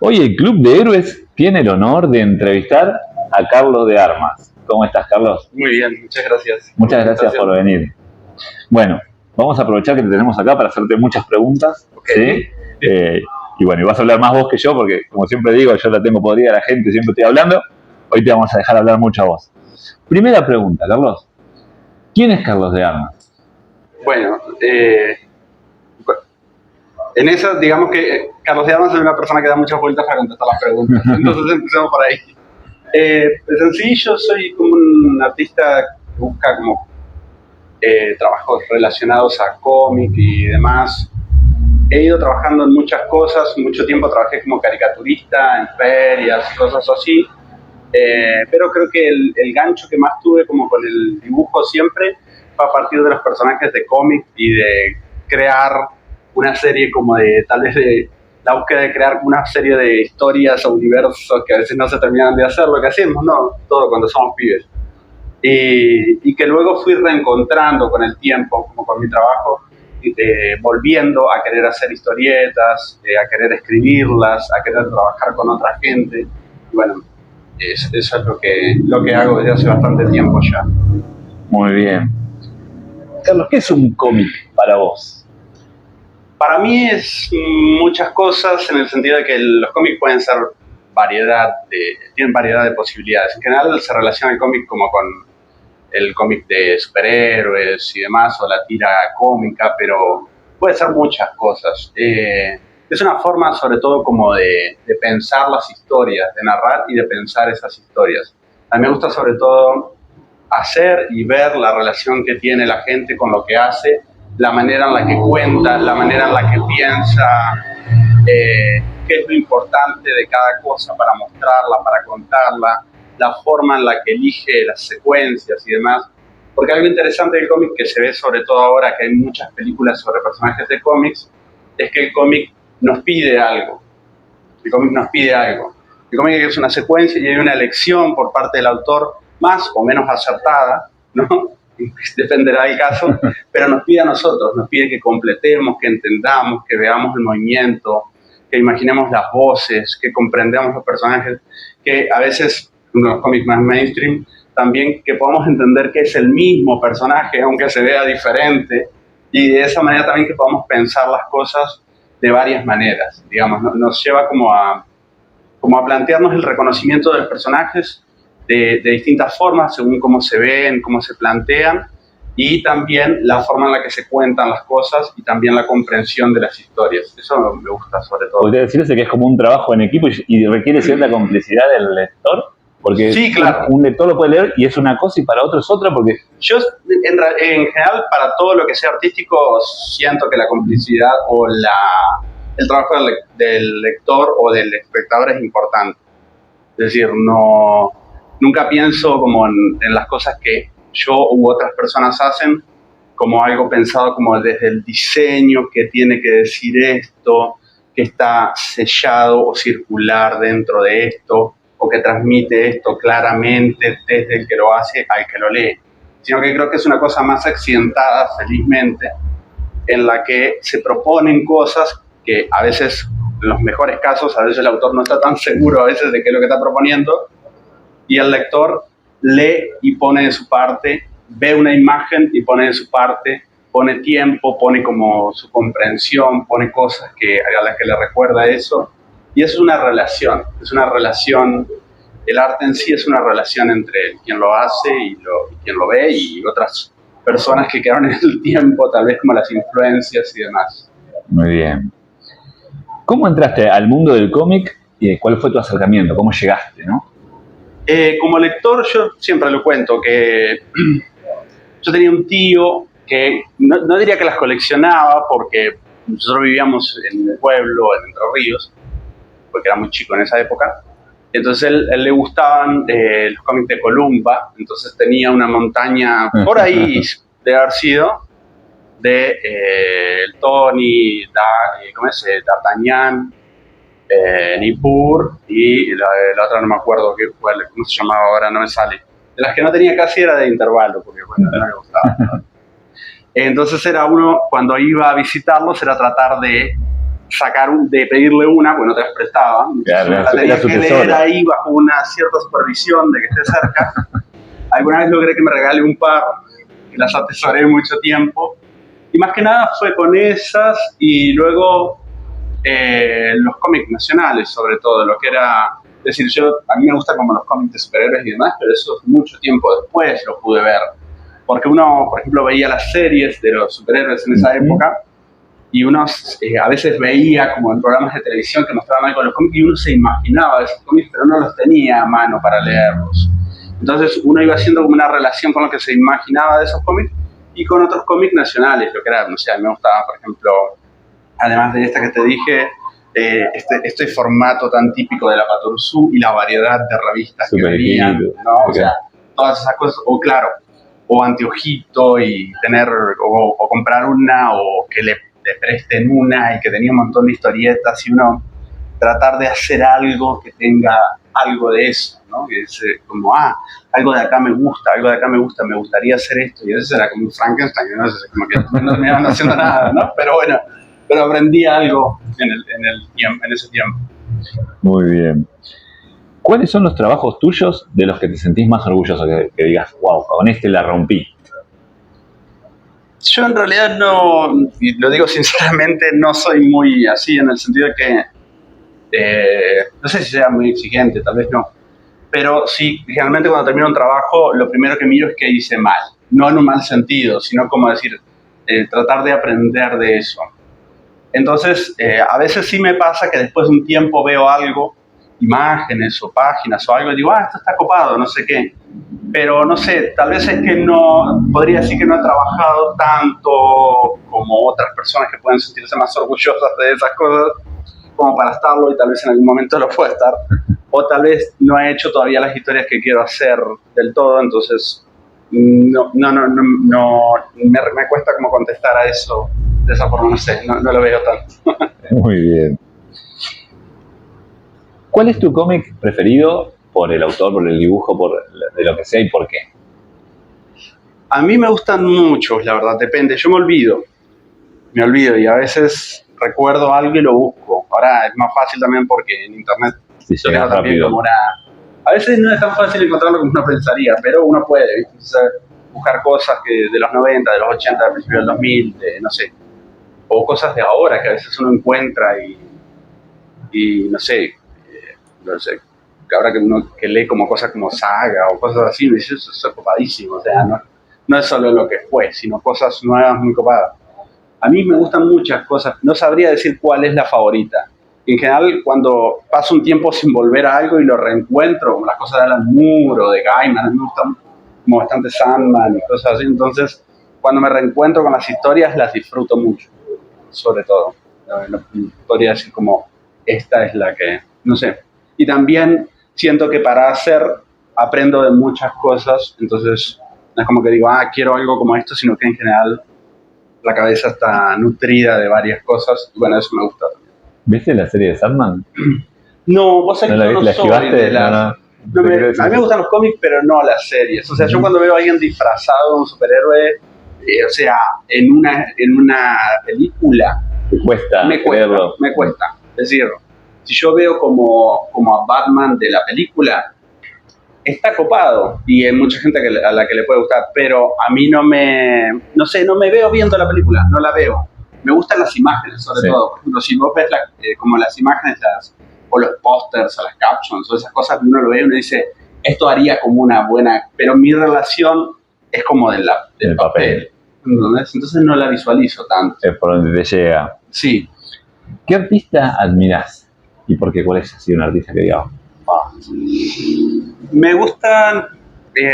Hoy el Club de Héroes tiene el honor de entrevistar a Carlos de Armas. ¿Cómo estás, Carlos? Muy bien, muchas gracias. Muchas gracias por venir. Bueno, vamos a aprovechar que te tenemos acá para hacerte muchas preguntas. Okay. ¿Sí? Y bueno, y vas a hablar más vos que yo, porque como siempre digo, yo la tengo podrida a la gente, siempre estoy hablando. Hoy te vamos a dejar hablar mucho a vos. Primera pregunta, Carlos. ¿Quién es Carlos de Armas? Bueno, en eso, digamos que Carlos de Armas es una persona que da muchas vueltas para contestar las preguntas. Entonces empecemos por ahí. Pues en sí yo soy como un artista que busca como trabajos relacionados a cómic y demás. He ido trabajando en muchas cosas, mucho tiempo trabajé como caricaturista en ferias y cosas así, pero creo que el gancho que más tuve como con el dibujo siempre fue a partir de los personajes de cómic y de crear una serie como de, tal vez de la búsqueda de crear una serie de historias o universos que a veces no se terminan de hacer, lo que hacemos, ¿no? Todo cuando somos pibes. Y que luego fui reencontrando con el tiempo, como con mi trabajo, volviendo a querer hacer historietas, a querer escribirlas, a querer trabajar con otra gente. Y bueno, eso es lo que hago desde hace bastante tiempo ya. Muy bien. Carlos, ¿qué es un cómic para vos? Para mí es muchas cosas, en el sentido de que los cómics pueden ser tienen variedad de posibilidades. En general se relaciona el cómic como con el cómic de superhéroes y demás, o la tira cómica, pero puede ser muchas cosas. Es una forma sobre todo como de pensar las historias, de narrar y de pensar esas historias. A mí me gusta sobre todo hacer y ver la relación que tiene la gente con lo que hace, la manera en la que cuenta, la manera en la que piensa, qué es lo importante de cada cosa para mostrarla, para contarla, la forma en la que elige las secuencias y demás. Porque algo interesante del cómic que se ve sobre todo ahora que hay muchas películas sobre personajes de cómics, es que el cómic nos pide algo. El cómic nos pide algo. El cómic es una secuencia y hay una elección por parte del autor más o menos acertada, ¿no? Dependerá del caso, pero nos pide a nosotros, nos pide que completemos, que entendamos, que veamos el movimiento, que imaginemos las voces, que comprendamos los personajes, que a veces en los cómics más mainstream también que podamos entender que es el mismo personaje, aunque se vea diferente, y de esa manera también que podamos pensar las cosas de varias maneras, digamos, nos lleva como a plantearnos el reconocimiento de los personajes de distintas formas, según cómo se ven, cómo se plantean, y también la forma en la que se cuentan las cosas y también la comprensión de las historias. Eso me gusta sobre todo. ¿Podría decirse que es como un trabajo en equipo y requiere cierta complicidad del lector? Porque sí, claro. Un lector lo puede leer y es una cosa y para otro es otra. Porque yo, en general, para todo lo que sea artístico, siento que la complicidad o el trabajo del lector o del espectador es importante. Es decir, nunca pienso como en las cosas que yo u otras personas hacen como algo pensado como desde el diseño, que tiene que decir esto, que está sellado o circular dentro de esto, o que transmite esto claramente desde el que lo hace al que lo lee, sino que creo que es una cosa más accidentada, felizmente, en la que se proponen cosas que a veces, en los mejores casos, a veces el autor no está tan seguro a veces de qué es lo que está proponiendo, y el lector lee y pone de su parte, ve una imagen y pone de su parte, pone tiempo, pone como su comprensión, pone cosas a las que le recuerda eso, y eso es una relación, el arte en sí es una relación entre quien lo hace y quien lo ve y otras personas que quedaron en el tiempo, tal vez como las influencias y demás. Muy bien. ¿Cómo entraste al mundo del cómic y cuál fue tu acercamiento? ¿Cómo llegaste, no? Como lector, yo siempre lo cuento, que yo tenía un tío que no diría que las coleccionaba, porque nosotros vivíamos en un pueblo, en Entre Ríos, porque era muy chico en esa época. Entonces él le gustaban los cómics de Columba, entonces tenía una montaña por ahí de haber sido de el Tony, ¿cómo es? D'Artagnan, Nippur y la otra no me acuerdo cómo se llamaba ahora, no me sale. De las que no tenía casi era de intervalo, porque bueno, no me gustaba. Entonces era uno, cuando iba a visitarlos, era tratar de de pedirle una, porque no te las prestaba. Claro, la tenía que leer ahí bajo una cierta supervisión de que esté cerca. Alguna vez logré que me regale un par, que las atesoré mucho tiempo. Y más que nada fue con esas y luego los cómics nacionales, sobre todo, lo que era... Es decir, a mí me gustan como los cómics de superhéroes y demás, pero eso mucho tiempo después lo pude ver. Porque uno, por ejemplo, veía las series de los superhéroes en esa época y uno a veces veía como en programas de televisión que mostraban algo de los cómics y uno se imaginaba esos cómics, pero no los tenía a mano para leerlos. Entonces uno iba haciendo como una relación con lo que se imaginaba de esos cómics y con otros cómics nacionales, lo que era, no sé, a mí me gustaba, por ejemplo, además de esta que te dije, este formato tan típico de la Patoruzú y la variedad de revistas que venían, ¿no? O sea, todas esas cosas, o claro, o anteojito y tener, o comprar una, o que le presten una y que tenía un montón de historietas y uno tratar de hacer algo que tenga algo de eso, ¿no? Que es como, algo de acá me gusta, me gustaría hacer esto, y a veces era como un Frankenstein, ¿no? Entonces, como que no me iban haciendo nada, ¿no? Pero bueno, pero aprendí algo en ese tiempo. Muy bien. ¿Cuáles son los trabajos tuyos de los que te sentís más orgulloso? Que digas, wow, con este la rompí. Yo en realidad no, y lo digo sinceramente, no soy muy así en el sentido de que no sé si sea muy exigente, tal vez no, pero sí, generalmente cuando termino un trabajo, lo primero que miro es que hice mal, no en un mal sentido, sino como decir, tratar de aprender de eso. Entonces, a veces sí me pasa que después de un tiempo veo algo, imágenes o páginas o algo, y digo, esto está copado, no sé qué. Pero no sé, tal vez es que no, podría decir que no he trabajado tanto como otras personas que pueden sentirse más orgullosas de esas cosas, como para estarlo, y tal vez en algún momento lo pueda estar. O tal vez no he hecho todavía las historias que quiero hacer del todo, entonces me cuesta como contestar a eso de esa forma, no sé, no lo veo tanto. Muy bien. ¿Cuál es tu cómic preferido por el autor, por el dibujo, de lo que sea y por qué? A mí me gustan muchos, la verdad, depende. Yo me olvido y a veces recuerdo algo y lo busco. Ahora es más fácil también porque en internet Sí, llega rápido. Como a veces no es tan fácil encontrarlo como uno pensaría, pero uno puede, ¿viste? Entonces, buscar cosas de los 90, de los 80, de principios del 2000, no sé, o cosas de ahora que a veces uno encuentra y no sé, ahora que uno que lee como cosas como Saga o cosas así, me dice, eso es copadísimo, o sea, no es solo lo que fue, sino cosas nuevas muy copadas. A mí me gustan muchas cosas, no sabría decir cuál es la favorita. En general, cuando paso un tiempo sin volver a algo y lo reencuentro, como las cosas de Alan Moore o de Gaiman, me gustan como bastante Sandman y cosas así, entonces cuando me reencuentro con las historias las disfruto mucho, sobre todo. No podría decir como esta es la que, no sé. Y también siento que para hacer aprendo de muchas cosas, entonces no es como que digo, quiero algo como esto, sino que en general la cabeza está nutrida de varias cosas, y bueno, eso me gusta también. ¿Viste la serie de Sandman? No, vos sabés que yo no soy de la... a mí me gustan los cómics, pero no las series. O sea, yo cuando veo a alguien disfrazado de un superhéroe, o sea, en una película, me cuesta. Es decir, si yo veo como a Batman de la película, está copado y hay mucha gente a la que le puede gustar, pero a mí no me veo viendo la película, no la veo. Me gustan las imágenes, sobre todo. Por ejemplo, si vos ves como las imágenes o los pósters o las captions o esas cosas, uno lo ve y uno dice, esto haría como una buena, pero mi relación es como del papel. Entonces no la visualizo tanto. Es por donde te llega. Sí. ¿Qué artista admirás? ¿Y por qué? ¿Cuál es así un artista que diga? Me gustan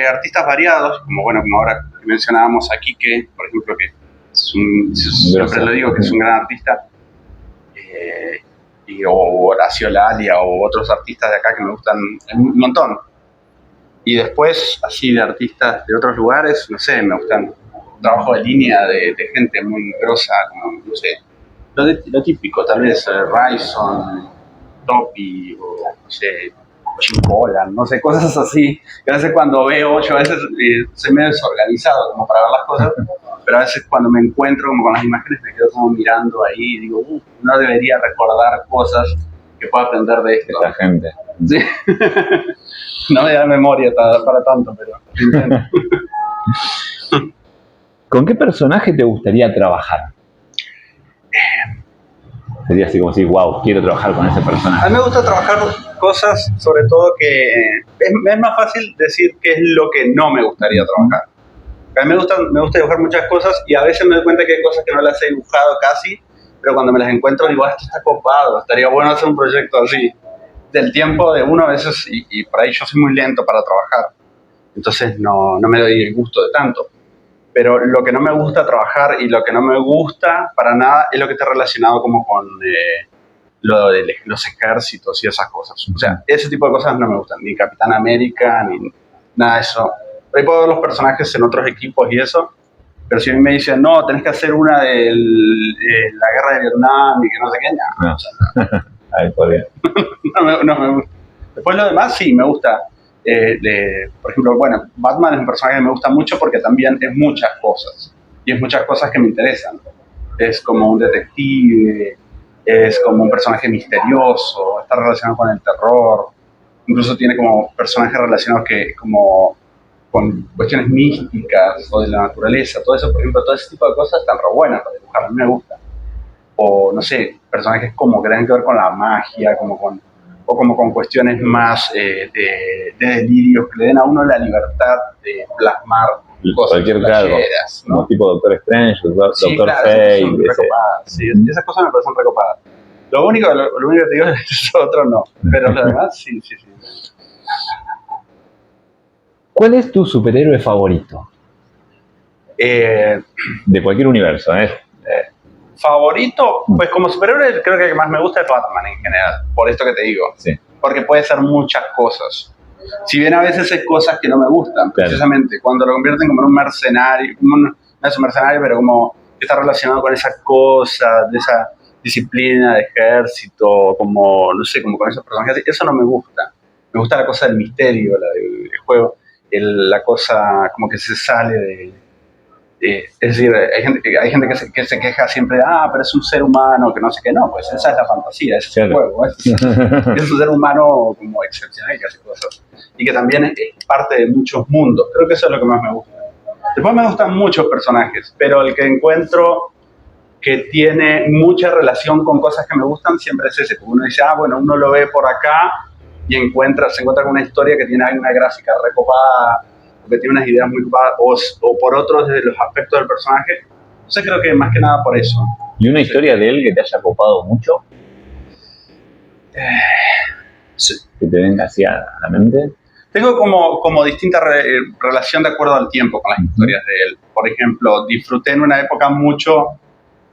artistas variados, como ahora mencionábamos aquí, que por ejemplo que siempre lo digo, que es un gran artista, o Horacio Lalia o otros artistas de acá que me gustan un montón. Y después, así de artistas de otros lugares, no sé, me gustan trabajo de línea de gente muy grosa, como, no sé, lo típico, tal vez Ryson, Topi, o no sé, Chipolan, no sé, cosas así. Que a veces cuando veo, yo a veces soy medio desorganizado como para ver las cosas, pero a veces cuando me encuentro como con las imágenes me quedo como mirando ahí y digo, no debería recordar cosas que pueda aprender de esto. Esta gente. Sí. No me da memoria para tanto, pero intento. ¿Con qué personaje te gustaría trabajar? Sería así como si, wow, quiero trabajar con ese personaje. A mí me gusta trabajar cosas, sobre todo que es más fácil decir qué es lo que no me gustaría trabajar. A mí me gusta dibujar muchas cosas y a veces me doy cuenta que hay cosas que no las he dibujado casi, pero cuando me las encuentro digo, esto está copado, estaría bueno hacer un proyecto así. Del tiempo de uno a veces, y por ahí yo soy muy lento para trabajar, entonces no me doy el gusto de tanto. Pero lo que no me gusta trabajar y lo que no me gusta para nada es lo que está relacionado como con lo de los ejércitos y esas cosas. O sea, ese tipo de cosas no me gustan, ni Capitán América, ni nada de eso. Ahí puedo ver los personajes en otros equipos y eso, pero si a mí me dicen, no, tenés que hacer una de la guerra de Vietnam y que no sé qué, no. O sea, ahí podría. No me gusta. Después lo demás sí, me gusta. Por ejemplo, bueno, Batman es un personaje que me gusta mucho porque también es muchas cosas. Y es muchas cosas que me interesan. Es como un detective, es como un personaje misterioso, está relacionado con el terror. Incluso tiene como personajes relacionados como con cuestiones místicas o de la naturaleza. Todo eso, por ejemplo, todo ese tipo de cosas están re buenas para dibujar. A mí me gusta. O, no sé, personajes como que tienen que ver con la magia, o como con cuestiones más de delirios que le den a uno la libertad de plasmar cosas cualquier cargo, ¿no? como tipo Doctor Strange, Sí, Doctor claro, Fate. Sí, esas cosas me parecen recopadas. Lo único que te digo es que eso otro no, pero lo demás sí. ¿Cuál es tu superhéroe favorito? De cualquier universo, ¿eh? Favorito, pues como superhéroe creo que el que más me gusta es Batman en general, por esto que te digo. Sí. Porque puede ser muchas cosas. Si bien a veces hay cosas que no me gustan, precisamente cuando lo convierten como en un mercenario, no es un mercenario, pero como está relacionado con esa cosa, de esa disciplina de ejército, como, no sé, como con esos personajes, eso no me gusta. Me gusta la cosa del misterio, del juego, la cosa como que se sale de... es decir, hay gente que se queja siempre de, pero es un ser humano, que no sé qué, no, pues esa es la fantasía, ese es el juego, es un ser humano como excepcional que hace cosas, y que también es parte de muchos mundos. Creo que eso es lo que más me gusta. Después me gustan muchos personajes, pero el que encuentro que tiene mucha relación con cosas que me gustan siempre es ese, porque uno dice, bueno, uno lo ve por acá y se encuentra con una historia que tiene una gráfica recopada, que tiene unas ideas muy ocupadas, o por otros desde los aspectos del personaje. Entonces creo que más que nada por eso. ¿Y una historia de él que te haya copado mucho? Sí. ¿Que te venga así a la mente? Tengo como distinta relación de acuerdo al tiempo con las historias de él. Por ejemplo, disfruté en una época mucho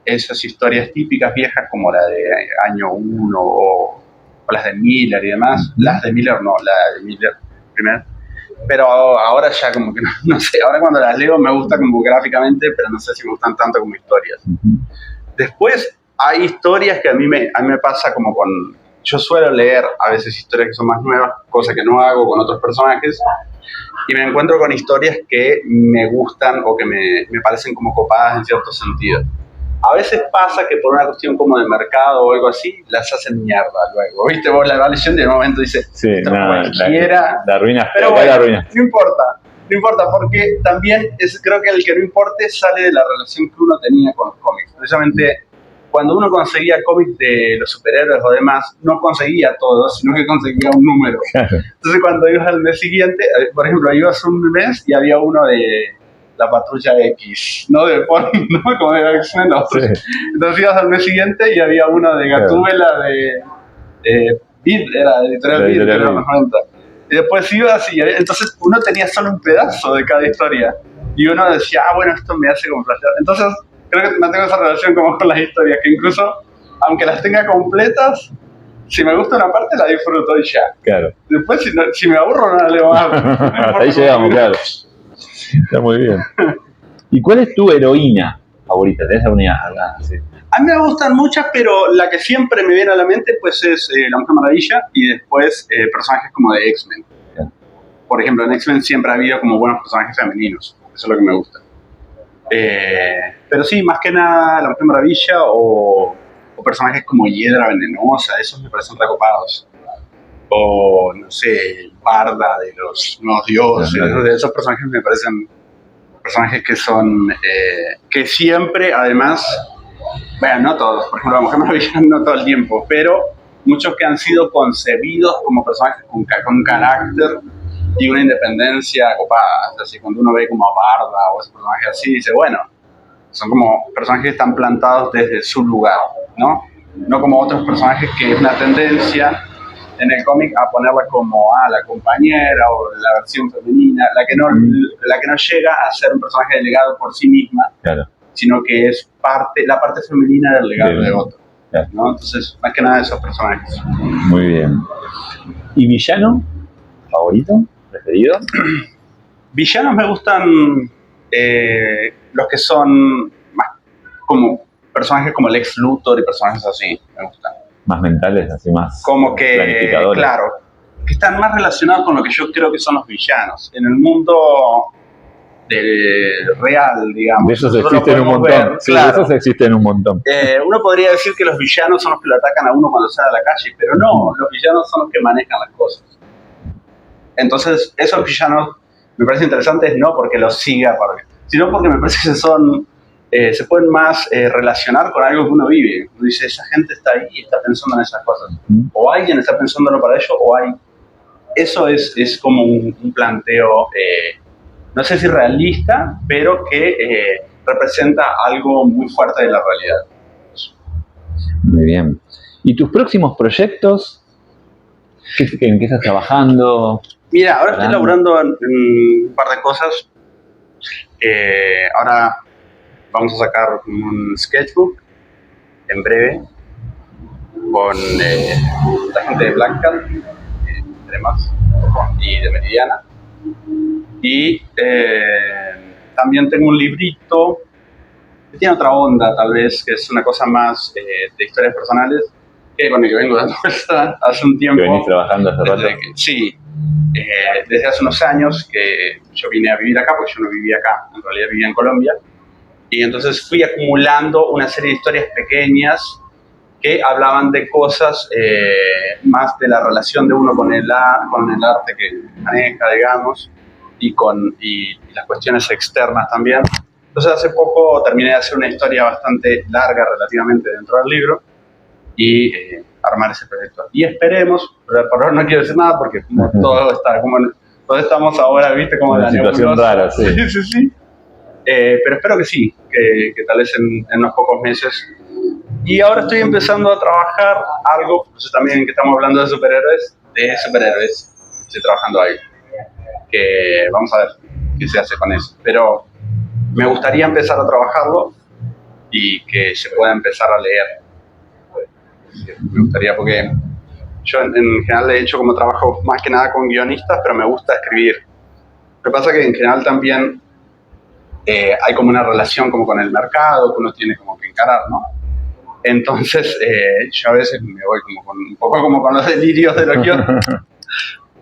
esas historias típicas viejas como la de Año 1 o las de Miller y demás. Las de Miller no, la de Miller primero. Pero ahora ya como que no sé, ahora cuando las leo me gusta como gráficamente, pero no sé si me gustan tanto como historias. Después hay historias que a mí me pasa como con... Yo suelo leer a veces historias que son más nuevas, cosa que no hago con otros personajes, y me encuentro con historias que me gustan o que me parecen como copadas en cierto sentido. A veces pasa que por una cuestión como de mercado o algo así, las hacen mierda luego. ¿Viste? Vos la vas leyendo y en un momento dices, cualquiera... La arruinas, pero bueno, no importa, porque también creo que el que no importe sale de la relación que uno tenía con los cómics. Precisamente cuando uno conseguía cómics de los superhéroes o demás, no conseguía todos, sino que conseguía un número. Claro. Entonces cuando ibas al mes siguiente, por ejemplo, ibas un mes y había uno de la Patrulla X, ¿no? ¿no? Como de X-Men, ¿no? Sí. Entonces ibas al mes siguiente y había uno de Gatúbela, de Beat, era de Editorial Beat, de los 90. Y después ibas y entonces uno tenía solo un pedazo de cada historia. Y uno decía, bueno, esto me hace como placer. Entonces creo que mantengo esa relación como con las historias, que incluso, aunque las tenga completas, si me gusta una parte la disfruto y ya. Claro. Después si me aburro no la leo más. Hasta ahí llegamos, claro. Está muy bien. ¿Y cuál es tu heroína favorita? ¿Tenés alguna así? A mí me gustan muchas, pero la que siempre me viene a la mente pues es La Mujer Maravilla y después personajes como de X-Men. Bien. Por ejemplo, en X-Men siempre ha habido como buenos personajes femeninos. Eso es lo que me gusta. Pero sí, más que nada La Mujer Maravilla o personajes como Hiedra Venenosa, esos me parecen recopados. O, no sé, Barda de los Nuevos Dioses. Esos personajes me parecen personajes que son... que siempre, además... Bueno, no todos, por ejemplo, La Mujer Maravilla no todo el tiempo, pero muchos que han sido concebidos como personajes con carácter y una independencia copada. Así, cuando uno ve como a Barda o ese personaje así, dice, bueno, son como personajes que están plantados desde su lugar, ¿no? No como otros personajes que es una tendencia en el cómic a ponerla como la compañera o la versión femenina, la que no llega a ser un personaje delegado por sí misma, Claro. sino que es la parte femenina del legado de otro, Claro. ¿no? Entonces, más que nada esos personajes. Muy bien. ¿Y villano favorito, preferido? Villanos me gustan los que son más como personajes como Lex Luthor y personajes así, me gustan. Más mentales, así más Como que, planificadores. claro, que están más relacionados con lo que yo creo que son los villanos. En el mundo real, digamos. De esos nosotros lo existen un podemos montón. ver, Sí, claro. de esos existen un montón. Uno podría decir que los villanos son los que lo atacan a uno cuando sale a la calle, pero no, los villanos son los que manejan las cosas. Entonces, esos villanos me parecen interesantes no porque los siga, sino porque me parece que se pueden más relacionar con algo que uno vive. Uno dice, esa gente está ahí y está pensando en esas cosas. O alguien está pensándolo para ello, o hay... Eso es como un planteo, no sé si realista, pero que representa algo muy fuerte de la realidad. Muy bien. ¿Y tus próximos proyectos? ¿En qué estás trabajando? Mira, ahora estoy laburando en un par de cosas. Ahora vamos a sacar un sketchbook en breve con la gente de Black Cat, entre más, y de Meridiana. Y también tengo un librito que tiene otra onda, tal vez, que es una cosa más de historias personales, que con el que vengo dando vuelta hace un tiempo. ¿Que venís trabajando hace rato? Sí, desde hace unos años que yo vine a vivir acá, porque yo no vivía acá, en realidad vivía en Colombia. Y entonces fui acumulando una serie de historias pequeñas que hablaban de cosas más de la relación de uno con el arte que maneja, digamos, y las cuestiones externas también. Entonces hace poco terminé de hacer una historia bastante larga relativamente dentro del libro y armar ese proyecto. Y esperemos, pero por ahora no quiero decir nada porque todo está todos estamos ahora, viste, como una situación rara, sí. Sí. Pero espero que sí, que tal vez en unos pocos meses. Y ahora estoy empezando a trabajar algo, pues también que estamos hablando de superhéroes, estoy trabajando ahí. Que vamos a ver qué se hace con eso. Pero me gustaría empezar a trabajarlo y que se pueda empezar a leer. Me gustaría porque yo en general he hecho como trabajo más que nada con guionistas, pero me gusta escribir. Lo que pasa es que en general también hay como una relación como con el mercado que uno tiene como que encarar, ¿no? Entonces yo a veces me voy un poco como con los delirios de los guiones.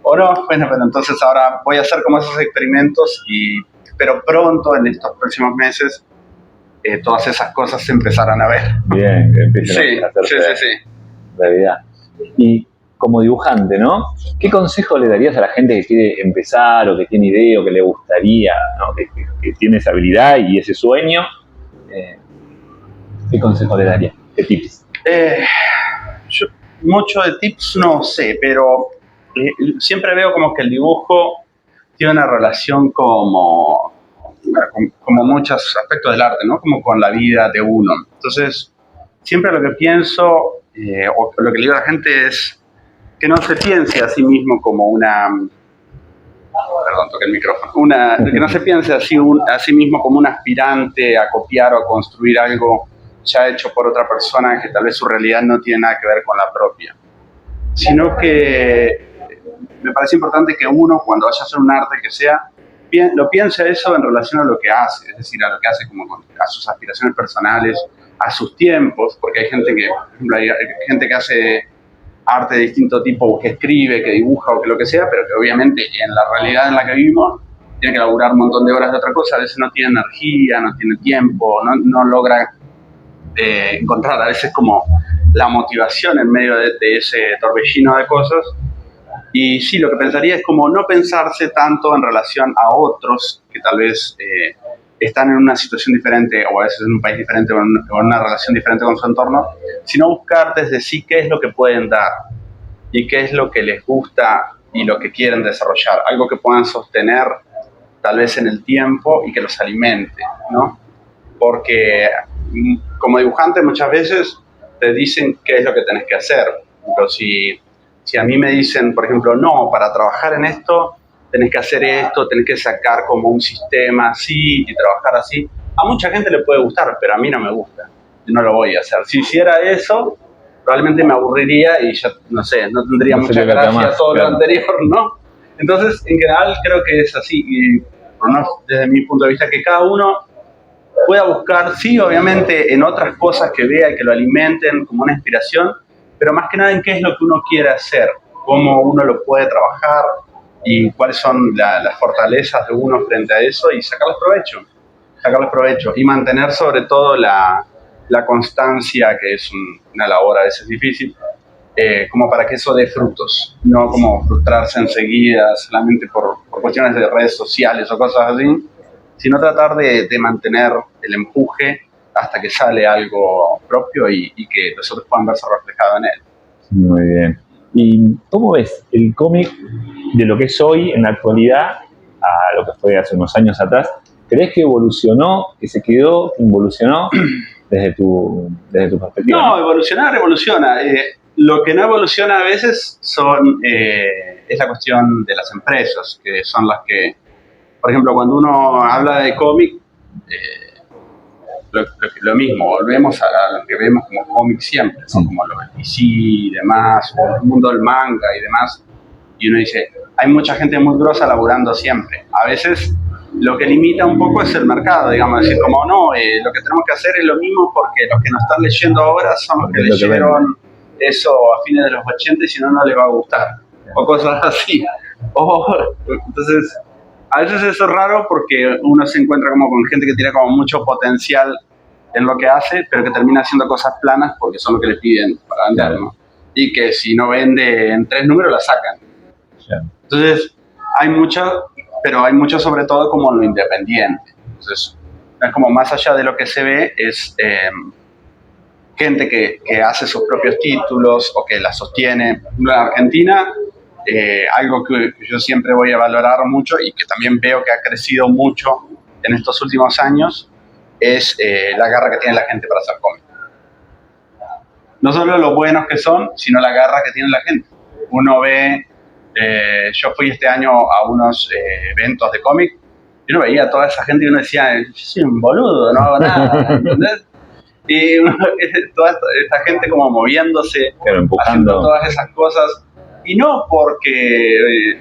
O no, bueno, pero entonces ahora voy a hacer como esos experimentos y espero pronto, en estos próximos meses, todas esas cosas se empezarán a ver. Bien, que empiecen a hacerse Sí. realidad. Y como dibujante, ¿no? ¿Qué consejo le darías a la gente que quiere empezar o que tiene idea o que le gustaría, ¿no? que tiene esa habilidad y ese sueño? ¿Qué consejo le darías? ¿Qué tips? Yo mucho de tips no sé, pero siempre veo como que el dibujo tiene una relación como muchos aspectos del arte, ¿no? Como con la vida de uno. Entonces, siempre lo que pienso, o lo que le digo a la gente es que no se piense a sí mismo como perdón, toqué el micrófono. Que no se piense a sí mismo como un aspirante a copiar o a construir algo ya hecho por otra persona que tal vez su realidad no tiene nada que ver con la propia. Sino que me parece importante que uno, cuando vaya a hacer un arte que sea, lo piense eso en relación a lo que hace, es decir, a lo que hace como a sus aspiraciones personales a sus tiempos, porque hay gente que, por ejemplo, hay gente que hace arte de distinto tipo, o que escribe, que dibuja o que lo que sea, pero que obviamente en la realidad en la que vivimos tiene que laburar un montón de horas de otra cosa, a veces no tiene energía, no tiene tiempo, no logra encontrar a veces como la motivación en medio de ese torbellino de cosas. Y sí, lo que pensaría es como no pensarse tanto en relación a otros que tal vez están en una situación diferente o a veces en un país diferente o en una relación diferente con su entorno, sino buscar desde sí qué es lo que pueden dar y qué es lo que les gusta y lo que quieren desarrollar, algo que puedan sostener tal vez en el tiempo y que los alimente, ¿no? Porque como dibujante muchas veces te dicen qué es lo que tenés que hacer, pero si a mí me dicen, por ejemplo, no, para trabajar en esto tenés que hacer esto, tenés que sacar como un sistema así y trabajar así, a mucha gente le puede gustar, pero a mí no me gusta, no lo voy a hacer. Si hiciera eso, probablemente me aburriría y ya, no sé, no tendría mucha gracia todo lo anterior, ¿no? Entonces, en general, creo que es así, y por lo menos desde mi punto de vista, que cada uno pueda buscar, sí, obviamente, en otras cosas que vea y que lo alimenten como una inspiración, pero más que nada en qué es lo que uno quiere hacer, cómo uno lo puede trabajar y cuáles son las fortalezas de uno frente a eso y sacarles provecho y mantener sobre todo la constancia, que es una labor a veces difícil, como para que eso dé frutos, no como frustrarse enseguida solamente por cuestiones de redes sociales o cosas así, sino tratar de mantener el empuje hasta que sale algo propio y que los otros puedan verse reflejado en él. Muy bien. ¿Y cómo ves el cómic de lo que es hoy en la actualidad a lo que fue hace unos años atrás? ¿Crees que evolucionó, que se quedó, que involucionó desde tu perspectiva? No, evoluciona. Lo que no evoluciona a veces es la cuestión de las empresas, que son las que, por ejemplo, cuando uno habla de cómic, lo mismo, volvemos a lo que vemos como cómic siempre, ¿no? Como los DC y demás, o el mundo del manga y demás, y uno dice, hay mucha gente muy grosa laburando siempre. A veces lo que limita un poco es el mercado, digamos, decir como no, lo que tenemos que hacer es lo mismo porque los que nos están leyendo ahora son los que leyeron eso a fines de los 80 y si no, no les va a gustar, o cosas así. Entonces, a veces eso es raro porque uno se encuentra como con gente que tiene como mucho potencial en lo que hace, pero que termina haciendo cosas planas porque son lo que le piden para vender, ¿no? Y que si no vende en 3 números la sacan. Entonces, hay mucho sobre todo como lo independiente. Entonces, es como más allá de lo que se ve, es gente que hace sus propios títulos o que la sostiene. En Argentina, algo que yo siempre voy a valorar mucho y que también veo que ha crecido mucho en estos últimos años es la garra que tiene la gente para hacer cómics. No solo lo buenos que son, sino la garra que tiene la gente. Uno ve, yo fui este año a unos eventos de cómic y uno veía a toda esa gente y uno decía, yo soy un boludo, no hago nada, ¿entendés? Y toda esta gente como moviéndose, haciendo todas esas cosas, y no porque,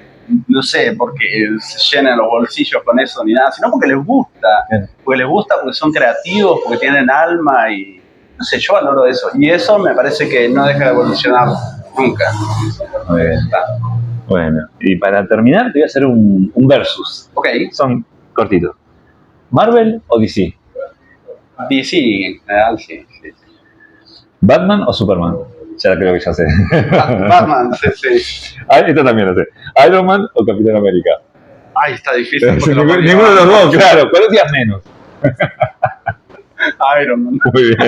no sé, porque se llenan los bolsillos con eso ni nada, sino porque les gusta, porque son creativos, porque tienen alma y, no sé, yo valoro eso. Y eso me parece que no deja de evolucionar nunca. Muy bien. Bueno, y para terminar te voy a hacer un versus. Ok. Son cortitos. ¿Marvel o DC? DC en general, sí. ¿Batman o Superman? Ya creo que ya sé. Batman, sí. Esto también lo sé. ¿Iron Man o Capitán América? Ay, está difícil. Ninguno de los dos, claro. ¿Cuál odias menos? Iron Man. Muy bien.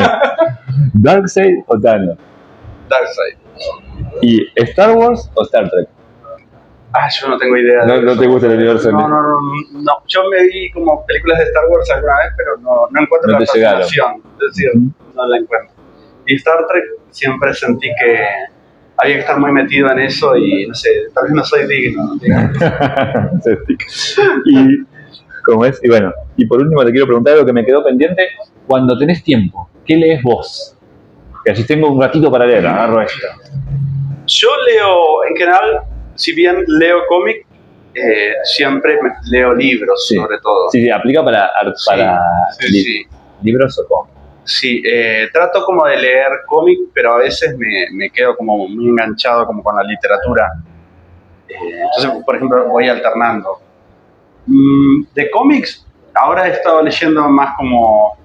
¿Darkseid o Thanos? Darkseid. ¿Y Star Wars o Star Trek? Yo no tengo idea. ¿No te gusta el universo? No. Yo me vi como películas de Star Wars alguna vez, pero no encuentro la fascinación. Es decir, no la encuentro. Y Star Trek siempre sentí que había que estar muy metido en eso y no sé, tal vez no soy digno. Y, ¿cómo es? Y bueno, y por último te quiero preguntar algo que me quedó pendiente. Cuando tenés tiempo, ¿qué lees vos? Que así tengo un ratito para leer, agarro esto. Yo leo, en general, si bien leo cómic, siempre leo libros, sobre todo. Sí, aplica para sí. libros o cómics. Sí, trato como de leer cómic, pero a veces me quedo como muy enganchado como con la literatura. Entonces, por ejemplo, voy alternando. De cómics, ahora he estado leyendo más como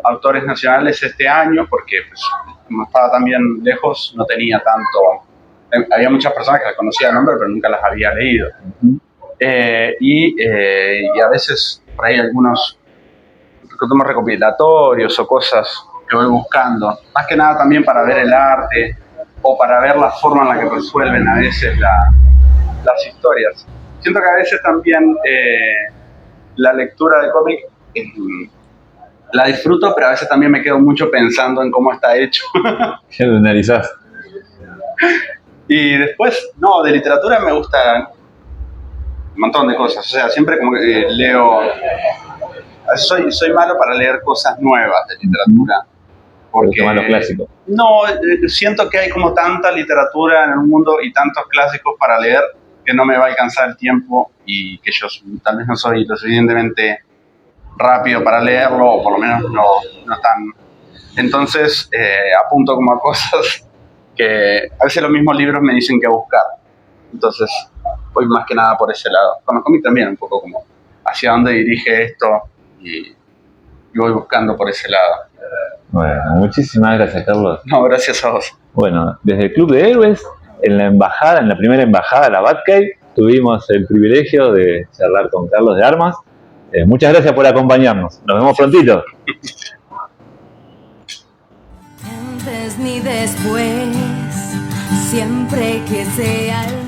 autores nacionales este año, porque pues, como estaba tan bien lejos, no tenía tanto... había muchas personas que las conocía de nombre, pero nunca las había leído. Y a veces por ahí algunos tomos recopilatorios o cosas que voy buscando, más que nada también para ver el arte o para ver la forma en la que resuelven a veces las historias. Siento que a veces también la lectura de cómic la disfruto, pero a veces también me quedo mucho pensando en cómo está hecho. Ya lo analizás. Y después, no, de literatura me gusta un montón de cosas. O sea, siempre como que leo... Soy malo para leer cosas nuevas de literatura. Porque más lo clásico. No, siento que hay como tanta literatura en el mundo y tantos clásicos para leer que no me va a alcanzar el tiempo y que yo tal vez no soy lo suficientemente rápido para leerlo, o por lo menos no tan... Entonces apunto como a cosas que a veces los mismos libros me dicen que buscar. Entonces voy más que nada por ese lado. Con los cómics también un poco como hacia dónde dirige esto y voy buscando por ese lado. Bueno, muchísimas gracias, Carlos. No, gracias a vos. Bueno, desde el Club de Héroes, en la embajada, en la primera embajada, la Batcave, tuvimos el privilegio de charlar con Carlos de Armas. Muchas gracias por acompañarnos. Nos vemos prontito. Antes ni después, siempre que sea el